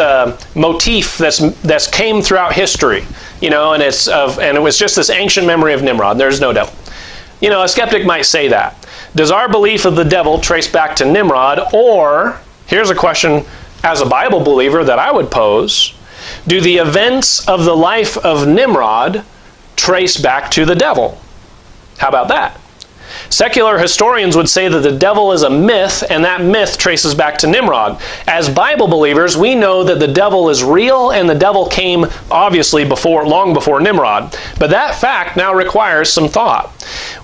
motif that's came throughout history. And it was just this ancient memory of Nimrod. There's no devil. A skeptic might say that. Does our belief of the devil trace back to Nimrod? Or, here's a question as a Bible believer that I would pose. Do the events of the life of Nimrod trace back to the devil? How about that? Secular historians would say that the devil is a myth, and that myth traces back to Nimrod. As Bible believers, we know that the devil is real, and the devil came, obviously, long before Nimrod. But that fact now requires some thought.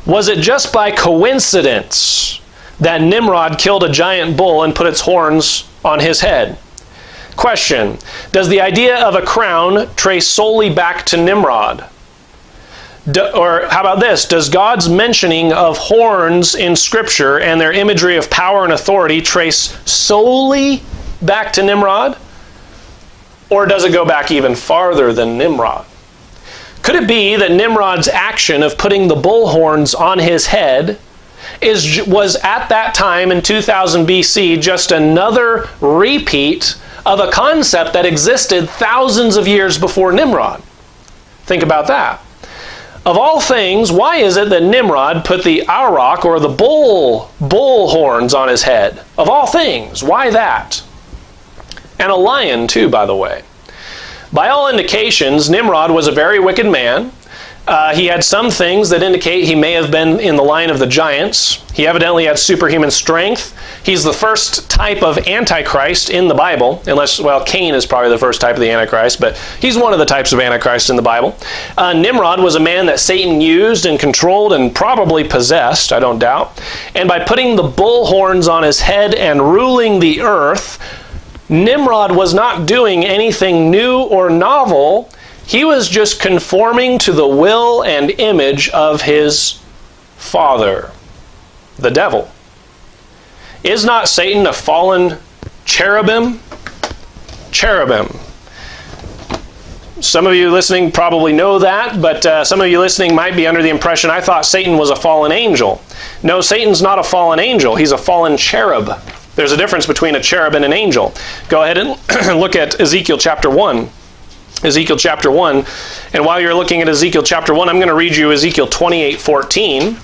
Was it just by coincidence that Nimrod killed a giant bull and put its horns on his head? Question: does the idea of a crown trace solely back to Nimrod? Or how about this? Does God's mentioning of horns in Scripture and their imagery of power and authority trace solely back to Nimrod? Or does it go back even farther than Nimrod? Could it be that Nimrod's action of putting the bull horns on his head was at that time in 2000 BC just another repeat of a concept that existed thousands of years before Nimrod? Think about that. Of all things, why is it that Nimrod put the auroch, or the bull horns on his head? Of all things, why that? And a lion too, by the way. By all indications, Nimrod was a very wicked man. He had some things that indicate he may have been in the line of the giants. He evidently had superhuman strength. He's the first type of Antichrist in the Bible, Cain is probably the first type of the Antichrist, but he's one of the types of Antichrist in the Bible. Nimrod was a man that Satan used and controlled and probably possessed, I don't doubt. And by putting the bull horns on his head and ruling the earth, Nimrod was not doing anything new or novel. He was just conforming to the will and image of his father, the devil. Is not Satan a fallen cherubim? Cherubim. Some of you listening probably know that, but some of you listening might be under the impression I thought Satan was a fallen angel. No, Satan's not a fallen angel. He's a fallen cherub. There's a difference between a cherub and an angel. Go ahead and look at Ezekiel chapter 1. Ezekiel chapter 1. And while you're looking at Ezekiel chapter 1, I'm going to read you Ezekiel 28:14.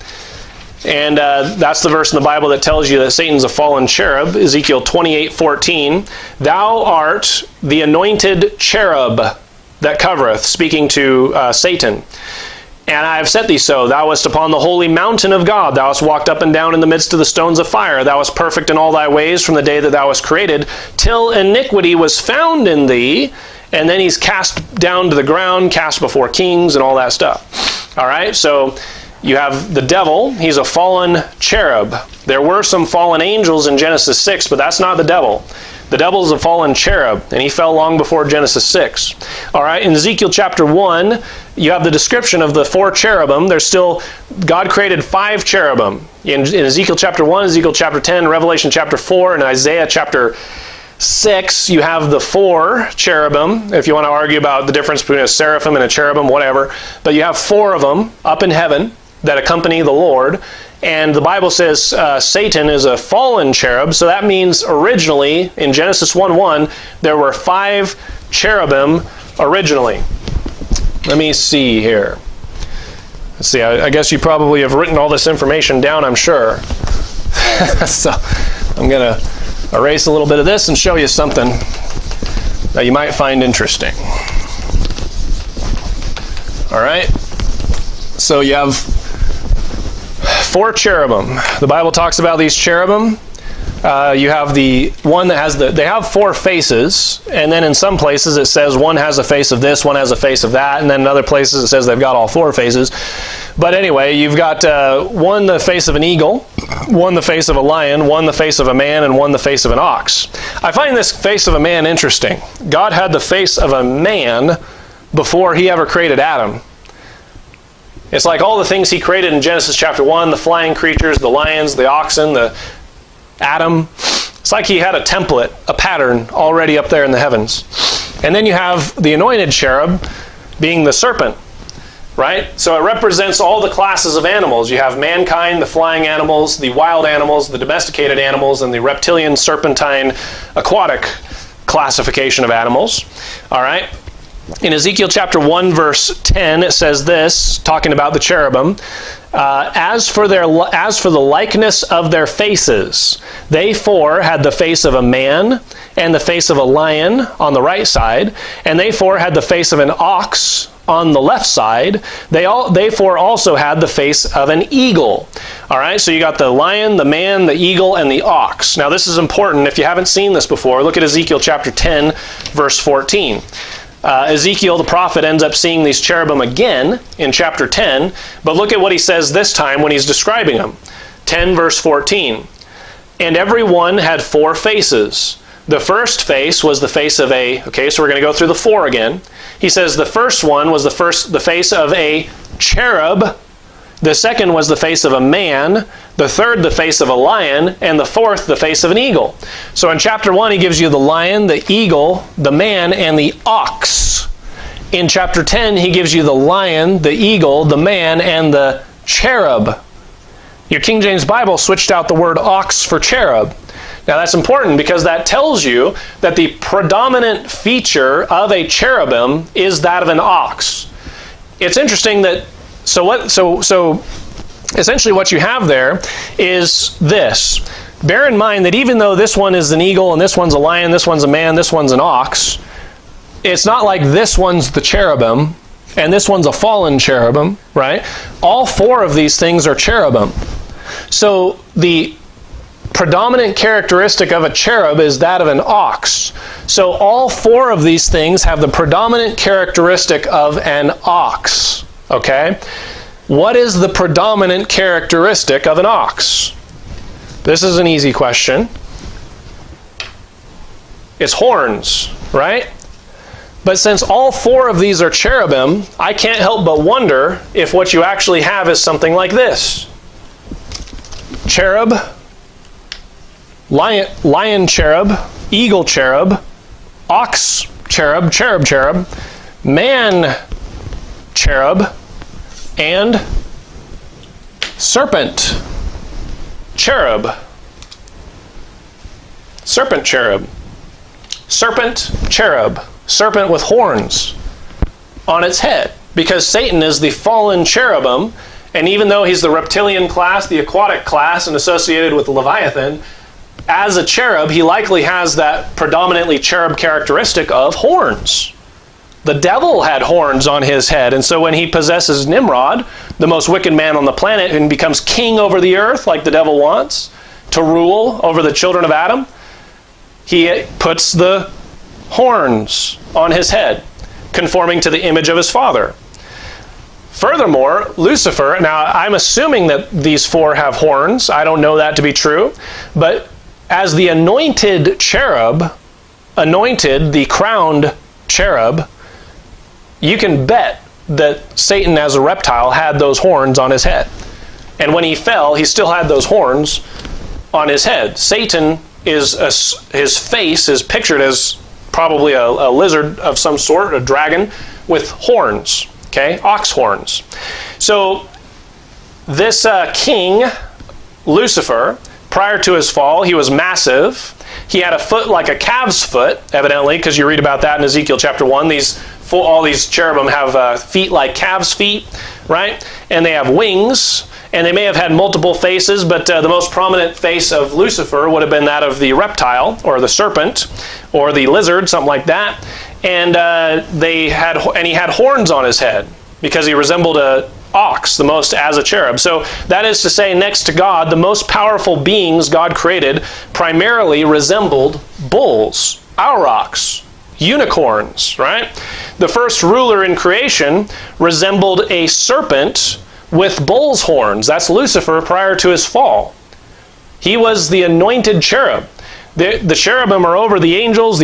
And that's the verse in the Bible that tells you that Satan's a fallen cherub. Ezekiel 28:14. Thou art the anointed cherub that covereth, speaking to Satan. And I have set thee so. Thou wast upon the holy mountain of God. Thou hast walked up and down in the midst of the stones of fire. Thou wast perfect in all thy ways from the day that thou wast created, till iniquity was found in thee. And then he's cast down to the ground, cast before kings, and all that stuff. All right, so you have the devil. He's a fallen cherub. There were some fallen angels in Genesis 6, but that's not the devil. The devil is a fallen cherub, and he fell long before Genesis 6. All right, in Ezekiel chapter 1, you have the description of the 4 cherubim. There's still, God created 5 cherubim. In Ezekiel chapter 1, Ezekiel chapter 10, Revelation chapter 4, and Isaiah chapter 6, you have the 4 cherubim, if you want to argue about the difference between a seraphim and a cherubim, whatever. But you have 4 of them up in heaven that accompany the Lord. And the Bible says Satan is a fallen cherub, so that means originally, in Genesis 1:1, there were 5 cherubim originally. Let me see here. Let's see, I guess you probably have written all this information down, I'm sure. So I'm going to erase a little bit of this and show you something that you might find interesting. All right, so you have 4 cherubim. The Bible talks about these cherubim. You have the one that has they have 4 faces, and then in some places it says one has a face of this, one has a face of that, and then in other places it says they've got all 4 faces. But anyway, you've got one the face of an eagle, one the face of a lion, one the face of a man, and one the face of an ox. I find this face of a man interesting. God had the face of a man before he ever created Adam. It's like all the things he created in Genesis chapter 1, the flying creatures, the lions, the oxen, the Adam. It's like he had a template, a pattern already up there in the heavens. And then you have the anointed cherub being the serpent, right? So it represents all the classes of animals. You have mankind, the flying animals, the wild animals, the domesticated animals, and the reptilian, serpentine, aquatic classification of animals. All right? In Ezekiel chapter 1, verse 10, it says this, talking about the cherubim, as for the likeness of their faces, they 4 had the face of a man and the face of a lion on the right side, and they 4 had the face of an ox on the left side. They 4 also had the face of an eagle. All right, so you got the lion, the man, the eagle, and the ox. Now this is important. If you haven't seen this before, look at Ezekiel chapter 10, verse 14. Ezekiel, the prophet, ends up seeing these cherubim again in chapter 10, but look at what he says this time when he's describing them. 10 verse 14. And every one had 4 faces. The first face was the face of a, okay, so we're going to go through the 4 again. He says the first one was the face of a cherub. The second was the face of a man, the third the face of a lion, and the fourth the face of an eagle. So in chapter 1 he gives you the lion, the eagle, the man, and the ox. In chapter 10 he gives you the lion, the eagle, the man, and the cherub. Your King James Bible switched out the word ox for cherub. Now that's important because that tells you that the predominant feature of a cherubim is that of an ox. It's interesting that So essentially what you have there is this. Bear in mind that even though this one is an eagle and this one's a lion, this one's a man, this one's an ox, it's not like this one's the cherubim and this one's a fallen cherubim, right? All 4 of these things are cherubim. So the predominant characteristic of a cherub is that of an ox. So all 4 of these things have the predominant characteristic of an ox. Okay? What is the predominant characteristic of an ox? This is an easy question. It's horns, right? But since all 4 of these are cherubim, I can't help but wonder if what you actually have is something like this. Cherub, lion cherub, eagle cherub, ox cherub, cherub, man cherub, and serpent cherub. Serpent cherub. Serpent cherub. Serpent with horns on its head. Because Satan is the fallen cherubim, and even though he's the reptilian class, the aquatic class, and associated with Leviathan, as a cherub, he likely has that predominantly cherub characteristic of horns. The devil had horns on his head, and so when he possesses Nimrod, the most wicked man on the planet, and becomes king over the earth like the devil wants, to rule over the children of Adam, he puts the horns on his head, conforming to the image of his father. Furthermore, Lucifer, now I'm assuming that these 4 have horns. I don't know that to be true, but as the anointed cherub, anointed, the crowned cherub, you can bet that Satan as a reptile had those horns on his head. And when he fell, he still had those horns on his head. Satan is, his face is pictured as probably a lizard of some sort, a dragon with horns, okay, ox horns. So this king, Lucifer, prior to his fall, he was massive. He had a foot like a calf's foot, evidently, because you read about that in Ezekiel chapter 1. All these cherubim have feet like calves' feet, right? And they have wings, and they may have had multiple faces, but the most prominent face of Lucifer would have been that of the reptile, or the serpent, or the lizard, something like that. And he had horns on his head, because he resembled a ox the most as a cherub. So that is to say, next to God, the most powerful beings God created primarily resembled bulls, aurochs, unicorns, right? The first ruler in creation resembled a serpent with bull's horns. That's Lucifer prior to his fall. He was the anointed cherub. The cherubim are over the angels.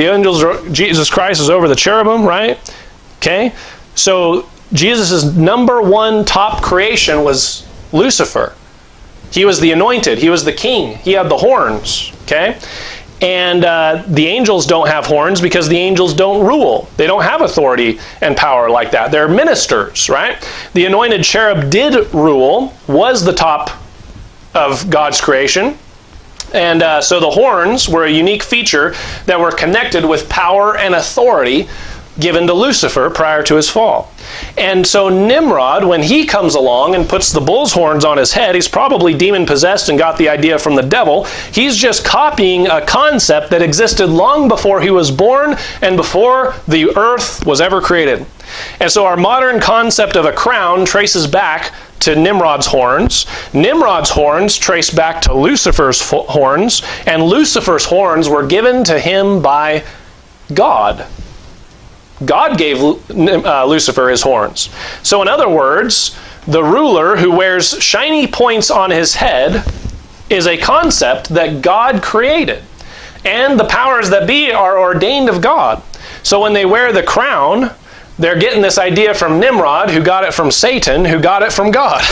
Jesus Christ is over the cherubim, right? Okay? So Jesus' number 1 top creation was Lucifer. He was the anointed. He was the king. He had the horns. Okay? And the angels don't have horns because the angels don't rule. They don't have authority and power like that. They're ministers, right? The anointed cherub did rule, was the top of God's creation. And so the horns were a unique feature that were connected with power and authority given to Lucifer prior to his fall. And so Nimrod, when he comes along and puts the bull's horns on his head, he's probably demon-possessed and got the idea from the devil. He's just copying a concept that existed long before he was born and before the earth was ever created. And so our modern concept of a crown traces back to Nimrod's horns. Nimrod's horns trace back to Lucifer's horns, and Lucifer's horns were given to him by God. God gave Lucifer his horns. So in other words, the ruler who wears shiny points on his head is a concept that God created. And the powers that be are ordained of God. So when they wear the crown, they're getting this idea from Nimrod, who got it from Satan, who got it from God.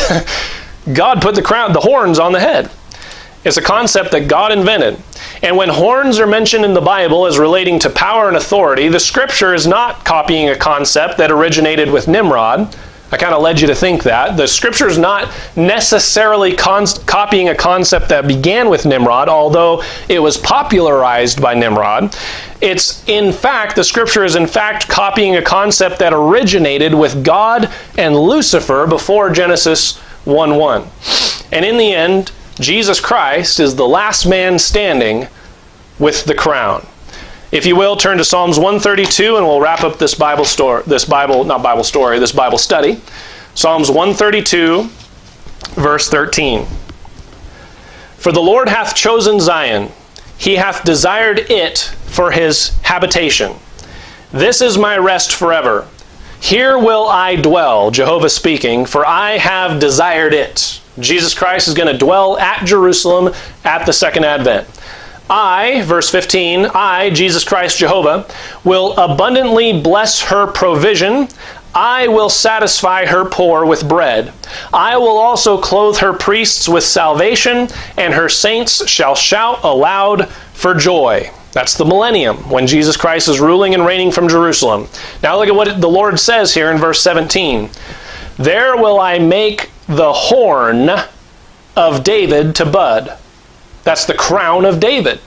God put the horns on the head. It's a concept that God invented. And when horns are mentioned in the Bible as relating to power and authority, the scripture is not copying a concept that originated with Nimrod. I kind of led you to think that. The scripture is not necessarily copying a concept that began with Nimrod, although it was popularized by Nimrod. The scripture is in fact copying a concept that originated with God and Lucifer before Genesis 1:1. And in the end, Jesus Christ is the last man standing with the crown. If you will, turn to Psalms 132 and we'll wrap up this Bible study. Psalms 132, verse 13. For the Lord hath chosen Zion, he hath desired it for his habitation. This is my rest forever. Here will I dwell, Jehovah speaking, for I have desired it. Jesus Christ is going to dwell at Jerusalem at the second advent. I, verse 15, I, Jesus Christ, Jehovah, will abundantly bless her provision. I will satisfy her poor with bread. I will also clothe her priests with salvation, and her saints shall shout aloud for joy. That's the millennium, when Jesus Christ is ruling and reigning from Jerusalem. Now look at what the Lord says here in verse 17. There will I make the horn of David to bud. That's the crown of David.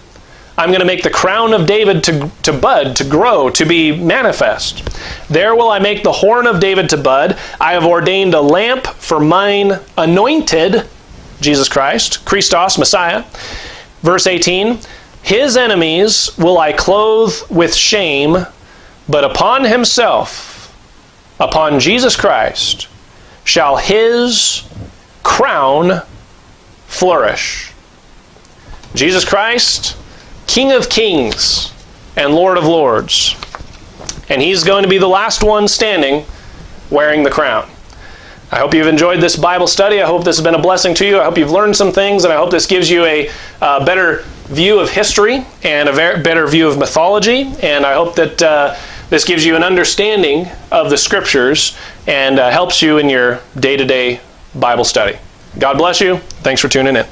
I'm going to make the crown of David to bud, to grow, to be manifest. There will I make the horn of David to bud. I have ordained a lamp for mine anointed, Jesus Christ, Christos, Messiah. Verse 18, his enemies will I clothe with shame, but upon himself, upon Jesus Christ, shall his crown flourish. Jesus Christ, King of Kings and Lord of Lords. And he's going to be the last one standing wearing the crown. I hope you've enjoyed this Bible study. I hope this has been a blessing to you. I hope you've learned some things, and I hope this gives you a better view of history and a better view of mythology. And I hope that this gives you an understanding of the Scriptures and helps you in your day-to-day Bible study. God bless you. Thanks for tuning in.